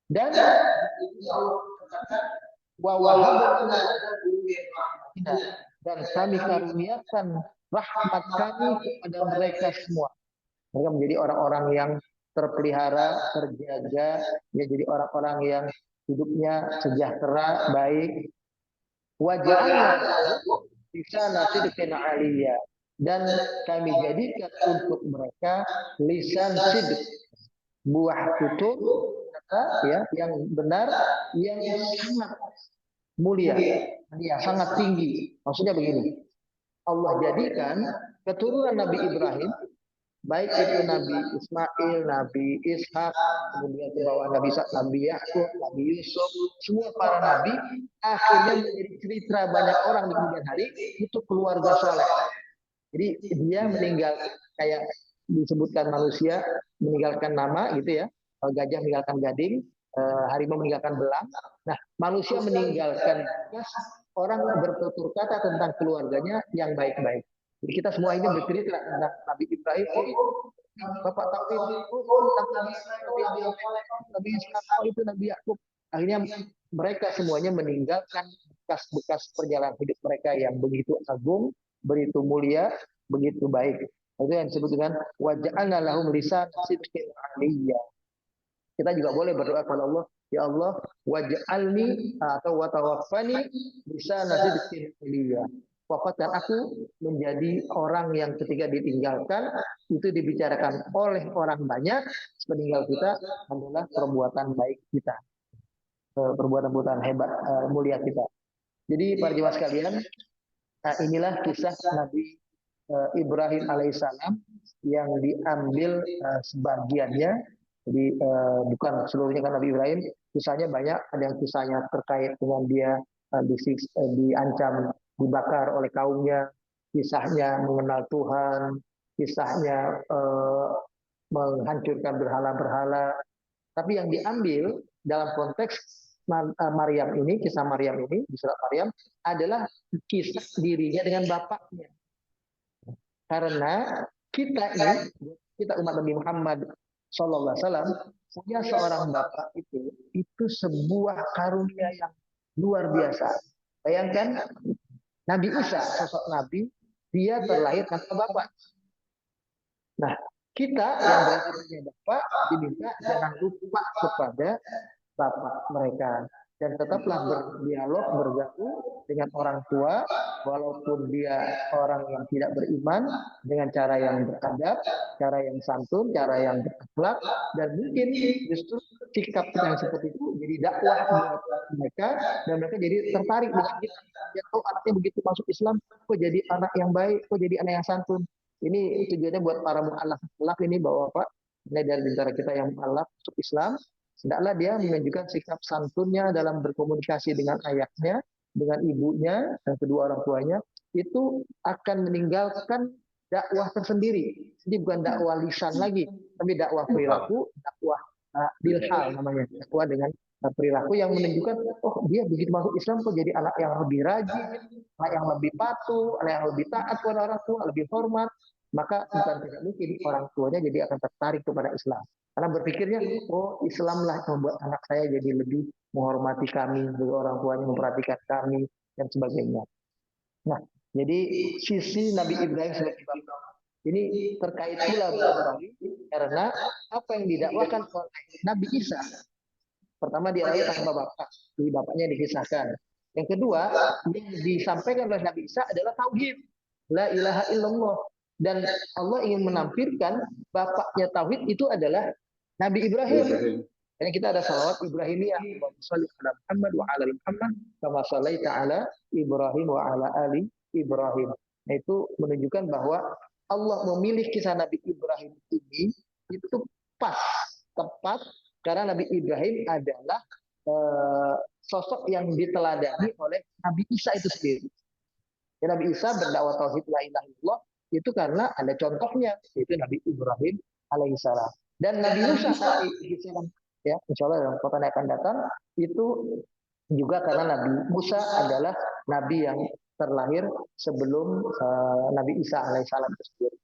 Dan wa wahabna dan kami karuniakan rahmat kami kepada mereka semua. Mereka menjadi orang-orang yang terpelihara, terjaga, ya, jadi orang-orang yang hidupnya sejahtera, baik. Waja'alna lisana sidqin aliyya, dan kami jadikan untuk mereka lisan sidq, buah tutur kata ya yang benar, yang sangat mulia, yang sangat tinggi. Maksudnya begini, Allah jadikan keturunan Nabi Ibrahim, baik itu Nabi Ismail, Nabi Ishak, kemudian ke bawah Nabi Yakub, Nabi Yusuf, semua para nabi akhirnya menjadi cerita banyak orang di kemudian hari itu keluarga soleh. Jadi dia meninggal, kayak disebutkan manusia meninggalkan nama gitu ya, gajah meninggalkan gading, harimau meninggalkan belang. Nah, manusia meninggalkan orang bertutur kata tentang keluarganya yang baik-baik. Jadi kita semua ini bercerita tentang Nabi Ibrahim, Bapak Tauhid, Nabi Ishak, itu Nabi Yakub. Akhirnya mereka semuanya meninggalkan bekas-bekas perjalanan hidup mereka yang begitu agung, begitu mulia, begitu baik. Itu yang disebut dengan waja'alna lahum lisan sidqin aliyya. Kita juga boleh berdoa kepada Allah, ya Allah, waj'alni atau watawaffani lisana sidqin aliyya. Wafatkan aku menjadi orang yang ketika ditinggalkan itu dibicarakan oleh orang banyak, sepeninggal kita adalah perbuatan baik kita, perbuatan-perbuatan hebat, mulia kita. Jadi para jemaah sekalian, inilah kisah Nabi Ibrahim alaihissalam yang diambil sebagiannya. Jadi bukan seluruhnya kan Nabi Ibrahim, kisahnya banyak. Ada yang kisahnya terkait dengan dia diancam dibakar oleh kaumnya, kisahnya mengenal Tuhan, kisahnya menghancurkan berhala-berhala. Tapi yang diambil dalam konteks Maryam ini, kisah Maryam ini di surat Maryam adalah kisah dirinya dengan bapaknya. Karena kita ini, kita umat Nabi Muhammad SAW punya seorang bapak itu sebuah karunia yang luar biasa. Bayangkan Nabi Isa, sosok Nabi, dia terlahir tanpa bapak. Nah, kita yang berarti punya bapak diminta jangan lupa kepada bapak mereka. Dan tetaplah berdialog, bergaul dengan orang tua, walaupun dia orang yang tidak beriman, dengan cara yang beradab, cara yang santun, cara yang berakhlak, dan mungkin justru sikap yang seperti itu jadi dakwah buat mereka, dan mereka jadi tertarik dengan kita. Ya, oh anaknya begitu masuk Islam, kok jadi anak yang baik, kok jadi anak yang santun. Ini tujuannya buat para mu'alaf ini, bahwa Pak, ini dari antara kita yang mu'alaf masuk Islam, hendaklah dia menunjukkan sikap santunnya dalam berkomunikasi dengan ayahnya, dengan ibunya, dan kedua orang tuanya, itu akan meninggalkan dakwah tersendiri. Jadi bukan dakwah lisan lagi, tapi dakwah perilaku, dakwah bilhal namanya, dakwah dengan perilaku yang menunjukkan, oh dia begitu masuk Islam kok jadi anak yang lebih rajin, anak yang lebih patuh, anak yang lebih taat kepada orang tua, lebih hormat. Maka bukan tidak mungkin orang tuanya jadi akan tertarik kepada Islam. Karena berpikirnya, oh Islamlah yang membuat anak saya jadi lebih menghormati kami, orang tuanya memperhatikan kami, dan sebagainya. Nah, jadi sisi Nabi Ibrahim sebagai bapak ini terkait pula barangkali karena apa yang didakwakan oleh Nabi Isa. Pertama, dia lahir tanpa bapak, jadi bapaknya dikisahkan. Yang kedua, yang disampaikan oleh Nabi Isa adalah tauhid, la ilaha illallah. Dan Allah ingin menampilkan bapaknya tauhid itu adalah Nabi Ibrahim. Jadi kita ada salawat Ibrahimiyah, sholli ala Muhammad wa ala Muhammad kama shallaita ala Ibrahim wa ala ali Ibrahim. Nah, itu menunjukkan bahwa Allah memilih kisah Nabi Ibrahim ini itu pas, tepat, karena Nabi Ibrahim adalah sosok yang diteladani oleh Nabi Isa itu sendiri. Ya, Nabi Isa berdakwah tauhid la ilaha illallah itu karena ada contohnya, yaitu Nabi Ibrahim alaihissalam. Dan Nabi Musa alaihissalam, ya, insya Allah dalam kota yang akan datang, itu juga karena Nabi Musa adalah Nabi yang terlahir sebelum Nabi Isa alaihissalam tersebut.